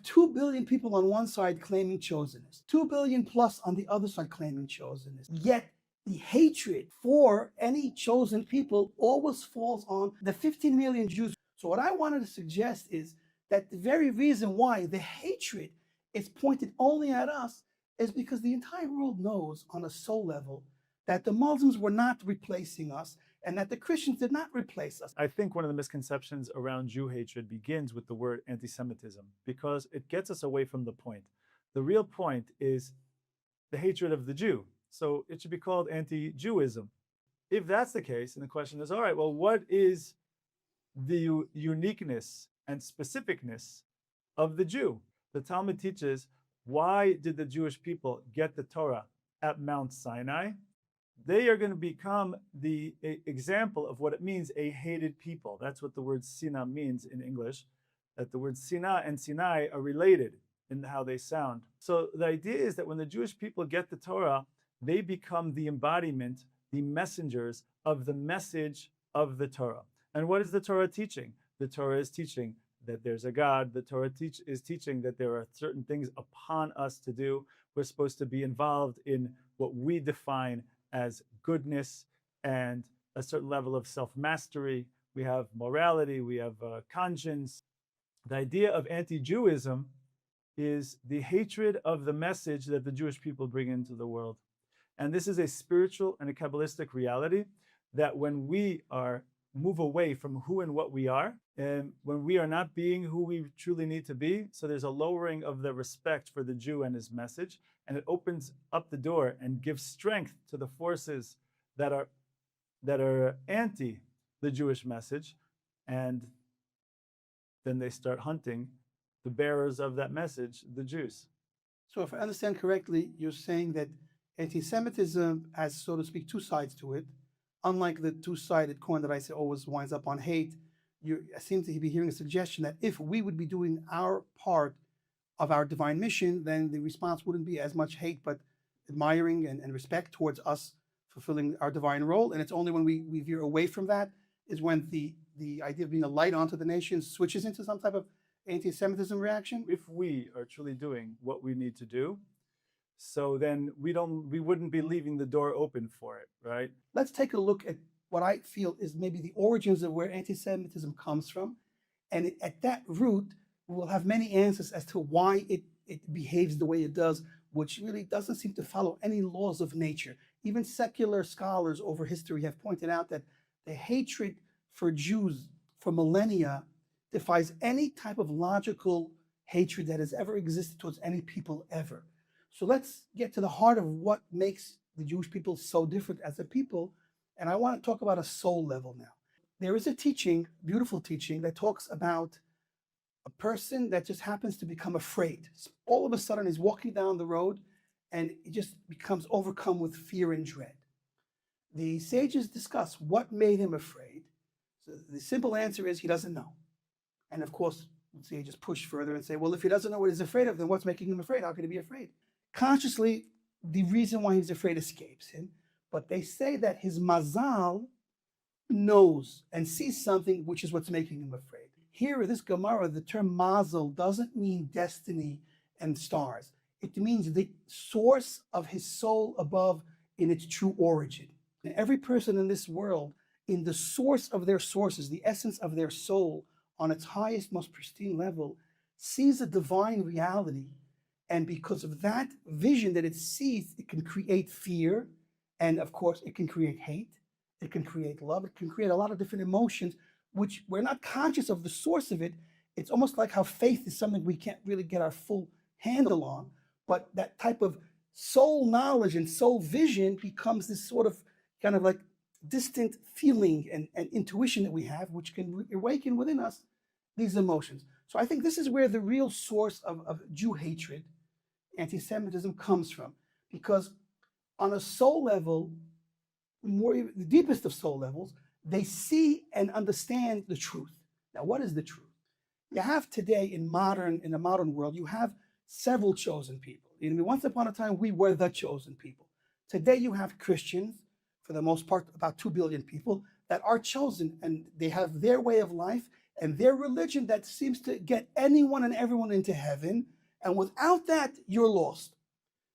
2 billion people on one side claiming chosenness, 2 billion plus on the other side claiming chosenness. Yet the hatred for any chosen people always falls on the 15 million Jews. So what I wanted to suggest is that the very reason why the hatred is pointed only at us is because the entire world knows on a soul level that the Muslims were not replacing us and that the Christians did not replace us. I think one of the misconceptions around Jew hatred begins with the word anti-Semitism because it gets us away from the point. The real point is the hatred of the Jew. So it should be called Anti-Jewism. If that's the case, and the question is, all right, well, what is the uniqueness and specificness of the Jew? The Talmud teaches, why did the Jewish people get the Torah at Mount Sinai? They are going to become the example of what it means, a hated people. That's what the word Sinai means in English, that the words Sinai and Sinai are related in how they sound. So the idea is that when the Jewish people get the Torah, they become the embodiment, the messengers of the message of the Torah. And what is the Torah teaching? The Torah is teaching that there's a God. The Torah is teaching that there are certain things upon us to do. We're supposed to be involved in what we define as goodness and a certain level of self-mastery. We have morality, we have conscience. The idea of anti-Jewism is the hatred of the message that the Jewish people bring into the world. And this is a spiritual and a Kabbalistic reality that when we move away from who and what we are, and when we are not being who we truly need to be, so there's a lowering of the respect for the Jew and his message, and it opens up the door and gives strength to the forces that are anti the Jewish message, and then they start hunting the bearers of that message, the Jews. So if I understand correctly, you're saying that anti-Semitism has, so to speak, two sides to it. Unlike the two-sided coin that I say always winds up on hate, you seem to be hearing a suggestion that if we would be doing our part of our divine mission, then the response wouldn't be as much hate, but admiring and respect towards us fulfilling our divine role. And it's only when we veer away from that is when the idea of being a light onto the nations switches into some type of anti-Semitism reaction. If we are truly doing what we need to do, so then we wouldn't be leaving the door open for it, right? Let's take a look at what I feel is maybe the origins of where anti-Semitism comes from. And at that root, we'll have many answers as to why it behaves the way it does, which really doesn't seem to follow any laws of nature. Even secular scholars over history have pointed out that the hatred for Jews for millennia defies any type of logical hatred that has ever existed towards any people ever. So let's get to the heart of what makes the Jewish people so different as a people. And I want to talk about a soul level now. There is a teaching, beautiful teaching, that talks about a person that just happens to become afraid. All of a sudden he's walking down the road and he just becomes overcome with fear and dread. The sages discuss what made him afraid. So the simple answer is he doesn't know. And of course, the sages push further and say, well, if he doesn't know what he's afraid of, then what's making him afraid? How can he be afraid? Consciously, the reason why he's afraid escapes him. But they say that his mazal knows and sees something which is what's making him afraid. Here in this Gemara, the term mazal doesn't mean destiny and stars. It means the source of his soul above in its true origin. And every person in this world, in the source of their sources, the essence of their soul, on its highest, most pristine level, sees a divine reality. And because of that vision that it sees, it can create fear. And of course, it can create hate. It can create love. It can create a lot of different emotions, which we're not conscious of the source of it. It's almost like how faith is something we can't really get our full handle on. But that type of soul knowledge and soul vision becomes this sort of kind of like distant feeling and intuition that we have, which can awaken within us these emotions. So I think this is where the real source of Jew hatred, anti-Semitism, comes from. Because on a soul level, the deepest of soul levels, they see and understand the truth. Now, what is the truth? You have today in the modern world, you have several chosen people. Once upon a time, we were the chosen people. Today, you have Christians, for the most part, about 2 billion people, that are chosen, and they have their way of life, and their religion that seems to get anyone and everyone into heaven. And without that, you're lost.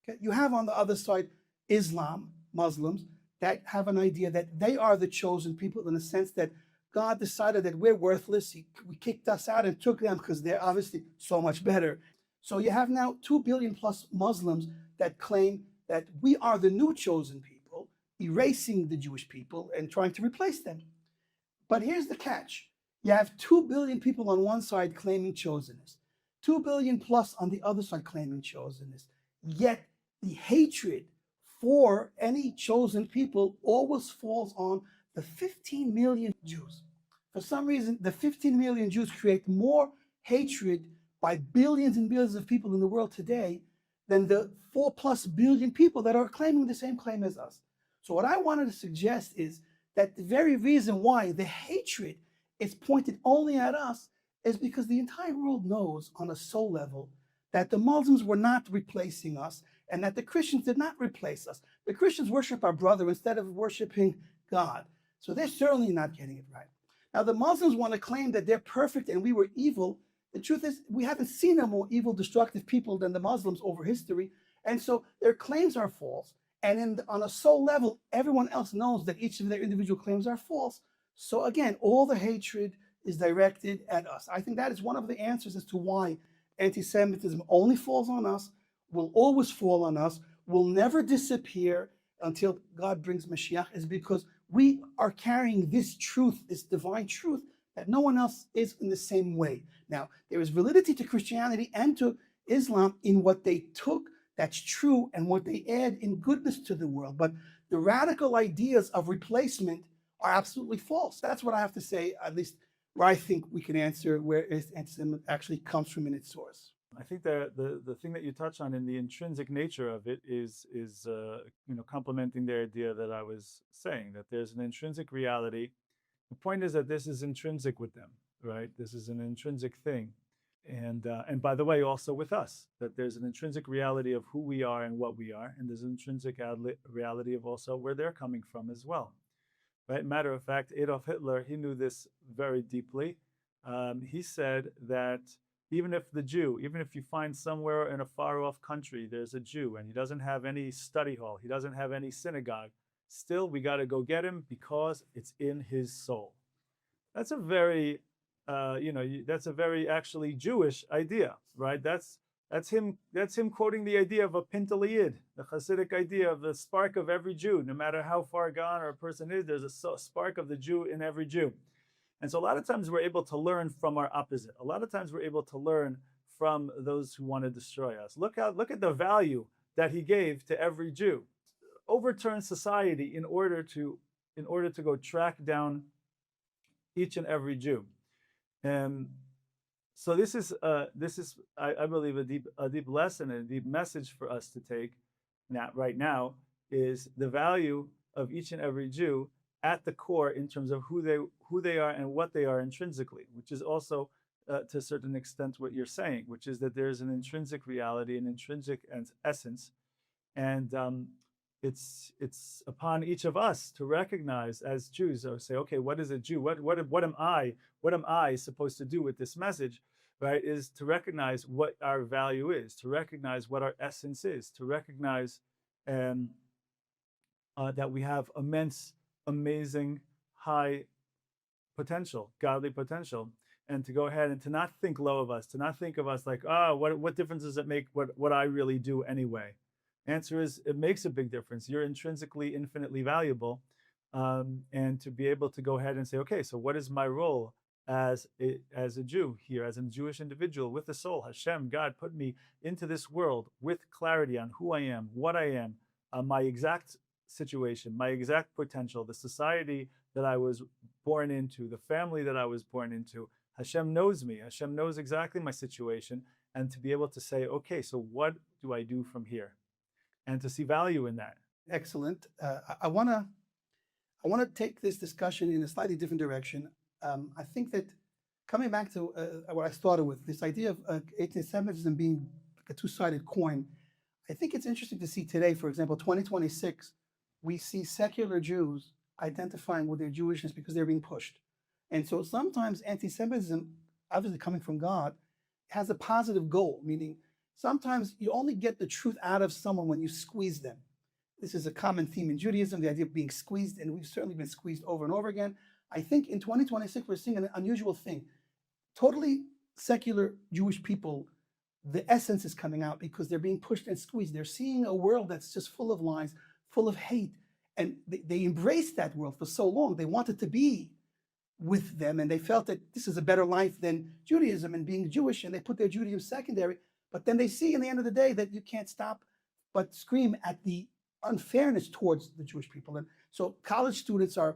Okay? You have on the other side Islam, Muslims, that have an idea that they are the chosen people in the sense that God decided that we're worthless. He kicked us out and took them because they're obviously so much better. So you have now 2 billion plus Muslims that claim that we are the new chosen people, erasing the Jewish people and trying to replace them. But here's the catch. You have 2 billion people on one side claiming chosenness, 2 billion plus on the other side claiming chosenness. Yet the hatred for any chosen people always falls on the 15 million Jews. For some reason, the 15 million Jews create more hatred by billions and billions of people in the world today than the 4+ billion people that are claiming the same claim as us. So what I wanted to suggest is that the very reason why the hatred is pointed only at us is because the entire world knows on a soul level that the Muslims were not replacing us and that the Christians did not replace us. The Christians worship our brother instead of worshiping God. So they're certainly not getting it right. Now, the Muslims want to claim that they're perfect and we were evil. The truth is, we haven't seen a more evil, destructive people than the Muslims over history. And so their claims are false. And on a soul level, everyone else knows that each of their individual claims are false. So again, all the hatred is directed at us. I think that is one of the answers as to why anti-Semitism only falls on us, will always fall on us, will never disappear until God brings Mashiach, is because we are carrying this truth, this divine truth, that no one else is in the same way. Now, there is validity to Christianity and to Islam in what they took, that's true, and what they add in goodness to the world. But the radical ideas of replacement are absolutely false. That's what I have to say, at least where I think we can answer where anti-Semitism actually comes from in its source. I think the thing that you touch on in the intrinsic nature of it is complementing the idea that I was saying, that there's an intrinsic reality. The point is that this is intrinsic with them, right? This is an intrinsic thing. And by the way, also with us, that there's an intrinsic reality of who we are and what we are, and there's an intrinsic reality of also where they're coming from as well. Right? Matter of fact, Adolf Hitler, he knew this very deeply. He said that even if you find somewhere in a far-off country, there's a Jew, and he doesn't have any study hall, he doesn't have any synagogue, still we got to go get him because it's in his soul. That's a very that's a very actually Jewish idea, right? That's him quoting the idea of a Pintaliyid, the Hasidic idea of the spark of every Jew. No matter how far gone a person is, there's a spark of the Jew in every Jew. And so a lot of times we're able to learn from our opposite. A lot of times we're able to learn from those who want to destroy us. Look at the value that he gave to every Jew. Overturn society in order to go track down each and every Jew. So this is I believe a deep lesson and a deep message for us to take right now is the value of each and every Jew at the core in terms of who they are and what they are intrinsically, which is also to a certain extent what you're saying, which is that there's an intrinsic reality, an intrinsic essence, and it's upon each of us to recognize as Jews, or say, okay, what is a Jew? What am I? What am I supposed to do with this message? Right? Is to recognize what our value is, to recognize what our essence is, to recognize that we have immense, amazing, high potential, godly potential, and to go ahead and to not think low of us, to not think of us like, what difference does it make what I really do anyway? Answer is, it makes a big difference. You're intrinsically infinitely valuable, and to be able to go ahead and say, okay, so what is my role as a Jew here, as a Jewish individual with a soul? Hashem, God, put me into this world with clarity on who I am, what I am, my exact situation, my exact potential, the society that I was born into, the family that I was born into. Hashem knows me. Hashem knows exactly my situation, and to be able to say, okay, so what do I do from here? And to see value in that. Excellent. I want to take this discussion in a slightly different direction. I think that coming back to what I started with, this idea of anti-Semitism being a two-sided coin, I think it's interesting to see today, for example, 2026, we see secular Jews identifying with their Jewishness because they're being pushed. And so sometimes anti-Semitism, obviously coming from God, has a positive goal, meaning sometimes you only get the truth out of someone when you squeeze them. This is a common theme in Judaism, the idea of being squeezed, and we've certainly been squeezed over and over again. I think in 2026, we're seeing an unusual thing. Totally secular Jewish people, the essence is coming out because they're being pushed and squeezed. They're seeing a world that's just full of lies, full of hate, and they embraced that world for so long. They wanted to be with them, and they felt that this is a better life than Judaism and being Jewish, and they put their Judaism secondary. But then they see in the end of the day that you can't stop but scream at the unfairness towards the Jewish people. And so college students are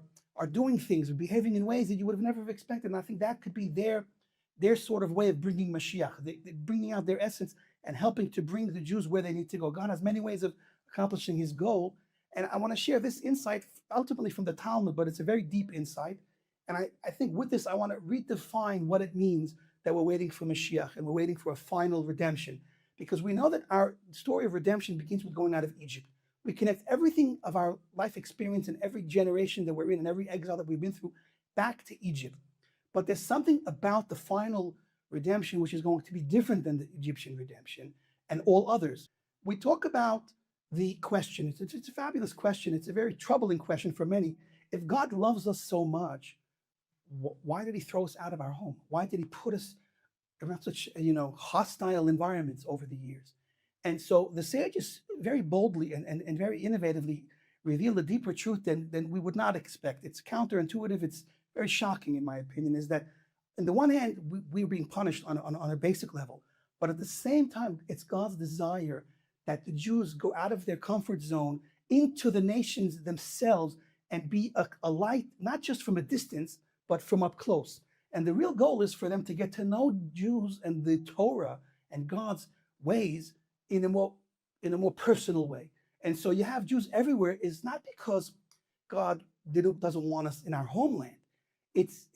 doing things, are behaving in ways that you would have never expected. And I think that could be their sort of way of bringing Mashiach, they're bringing out their essence and helping to bring the Jews where they need to go. God has many ways of accomplishing his goal. And I want to share this insight ultimately from the Talmud, but it's a very deep insight. And I think with this, I want to redefine what it means that we're waiting for Mashiach and we're waiting for a final redemption. Because we know that our story of redemption begins with going out of Egypt. We connect everything of our life experience and every generation that we're in and every exile that we've been through back to Egypt. But there's something about the final redemption which is going to be different than the Egyptian redemption and all others. We talk about the question, it's a fabulous question, it's a very troubling question for many. If God loves us so much, why did he throw us out of our home? Why did he put us around such hostile environments over the years? And so the sages very boldly and very innovatively reveal a deeper truth than we would not expect. It's counterintuitive, it's very shocking in my opinion, is that on the one hand, we're being punished on a basic level, but at the same time, it's God's desire that the Jews go out of their comfort zone into the nations themselves and be a light, not just from a distance, but from up close. And the real goal is for them to get to know Jews and the Torah and God's ways in a more personal way. And so you have Jews everywhere. It's not because God doesn't want us in our homeland. It's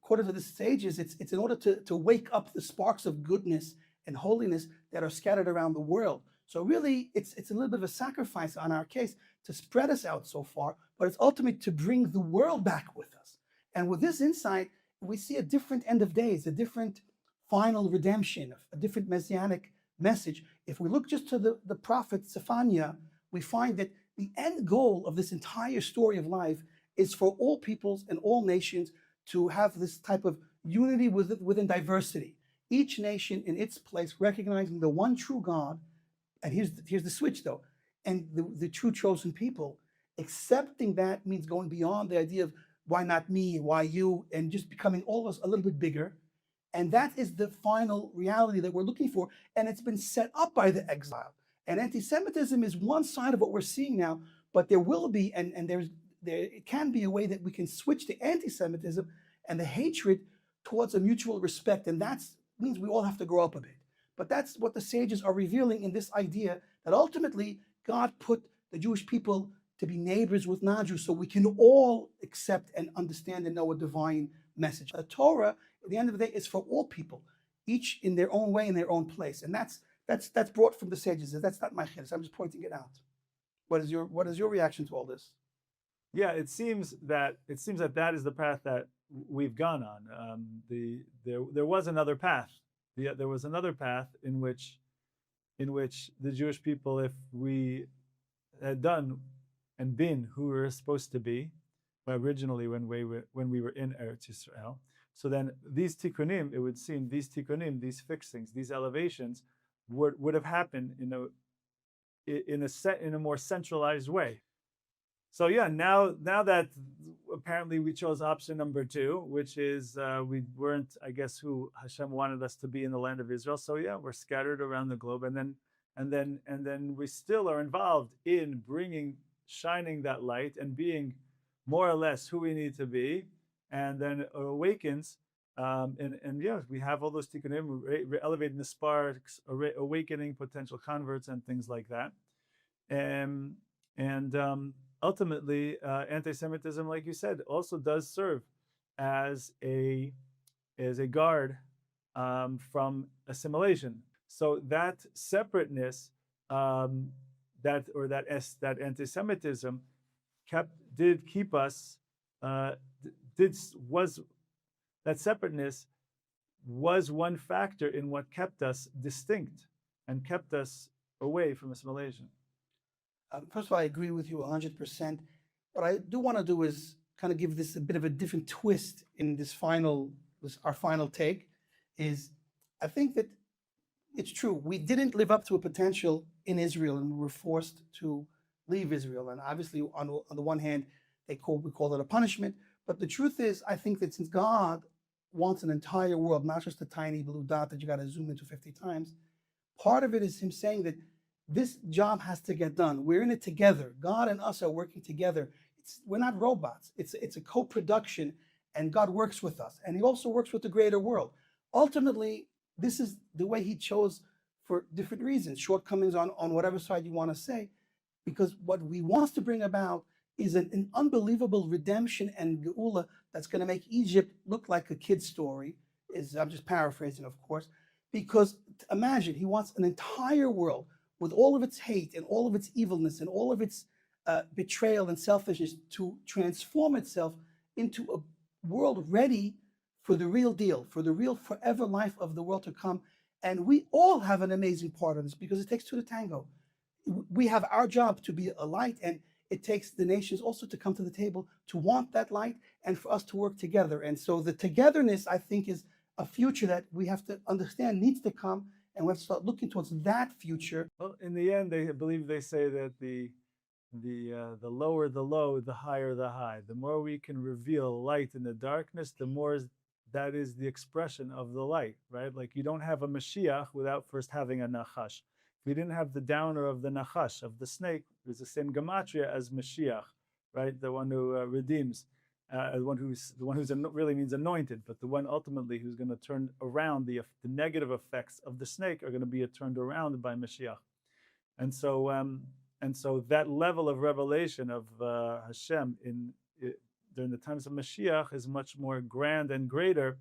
according to the sages, it's in order to wake up the sparks of goodness and holiness that are scattered around the world. So really, it's a little bit of a sacrifice on our case to spread us out so far, but it's ultimately to bring the world back with us. And with this insight, we see a different end of days, a different final redemption, a different messianic message. If we look just to the prophet Zephaniah, we find that the end goal of this entire story of life is for all peoples and all nations to have this type of unity within diversity. Each nation in its place recognizing the one true God, and here's the switch though, and the true chosen people. Accepting that means going beyond the idea of why not me, why you, and just becoming all of us a little bit bigger. And that is the final reality that we're looking for. And it's been set up by the exile. And anti-Semitism is one side of what we're seeing now, but there will be, and it can be a way that we can switch to anti-Semitism and the hatred towards a mutual respect. And that means we all have to grow up a bit. But that's what the sages are revealing in this idea that ultimately God put the Jewish people to be neighbors with non-Jews so we can all accept and understand and know a divine message. The Torah, at the end of the day, is for all people, each in their own way, in their own place. And that's brought from the sages. That's not my chiddush. I'm just pointing it out. What is your reaction to all this? Yeah, it seems that that is the path that we've gone on. There was another path. There was another path in which the Jewish people, if we had done and been who we were supposed to be originally when we were in Eretz Yisrael, so then these tikkunim, it would seem, these fixings, these elevations would have happened in a more centralized way. So yeah, now that apparently we chose option number 2, which is we weren't, I guess, who Hashem wanted us to be in the land of Israel. So yeah, we're scattered around the globe, and then we still are involved in shining that light and being more or less who we need to be, and then it awakens. And yeah, we have all those tikkunim, elevating the sparks, awakening potential converts and things like that, and ultimately, anti-Semitism, like you said, also does serve as a guard from assimilation. So that separateness, that anti-Semitism did keep us, was that separateness was one factor in what kept us distinct and kept us away from assimilation. First of all, I agree with you 100%. What I do want to do is kind of give this a bit of a different twist in our final take. Is I think that it's true. We didn't live up to a potential in Israel, and we were forced to leave Israel. And obviously, on the one hand, we call it a punishment. But the truth is, I think that since God wants an entire world, not just a tiny blue dot that you got to zoom into 50 times, part of it is him saying that this job has to get done. We're in it together. God and us are working together. We're not robots. It's a co-production, and God works with us. And he also works with the greater world. Ultimately, this is the way he chose for different reasons, shortcomings on whatever side you want to say, because what he wants to bring about is an unbelievable redemption and geula that's going to make Egypt look like a kid's story. I'm just paraphrasing, of course, because imagine he wants an entire world with all of its hate and all of its evilness and all of its betrayal and selfishness to transform itself into a world ready for the real deal, for the real forever life of the world to come. And we all have an amazing part of this because it takes two to tango. We have our job to be a light, and it takes the nations also to come to the table to want that light and for us to work together. And so the togetherness, I think, is a future that we have to understand needs to come, and we have to start looking towards that future. Well, in the end, I believe they say that the lower the low, the higher the high. The more we can reveal light in the darkness, the more that is the expression of the light, right? Like you don't have a Mashiach without first having a Nachash. If we didn't have the downer of the Nachash, of the snake, there's the same gematria as Mashiach, right? The one who redeems, the one who's really means anointed, but the one ultimately who's going to turn around the negative effects of the snake are going to be turned around by Mashiach. And so that level of revelation of Hashem during the times of Mashiach is much more grand and greater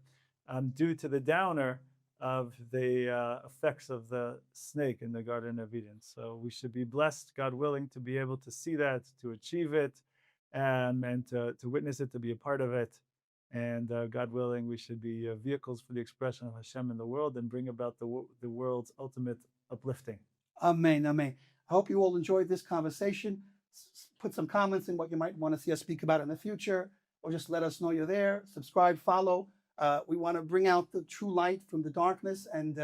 due to the downer of the effects of the snake in the Garden of Eden. So we should be blessed, God willing, to be able to see that, to achieve it, and to witness it, to be a part of it. And God willing, we should be vehicles for the expression of Hashem in the world and bring about the world's ultimate uplifting. Amen, amen. I hope you all enjoyed this conversation. Put some comments in what you might want to see us speak about in the future, or just let us know you're there. Subscribe, follow. We want to bring out the true light from the darkness and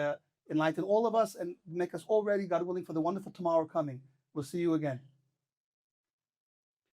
enlighten all of us and make us all ready, God willing, for the wonderful tomorrow coming. We'll see you again.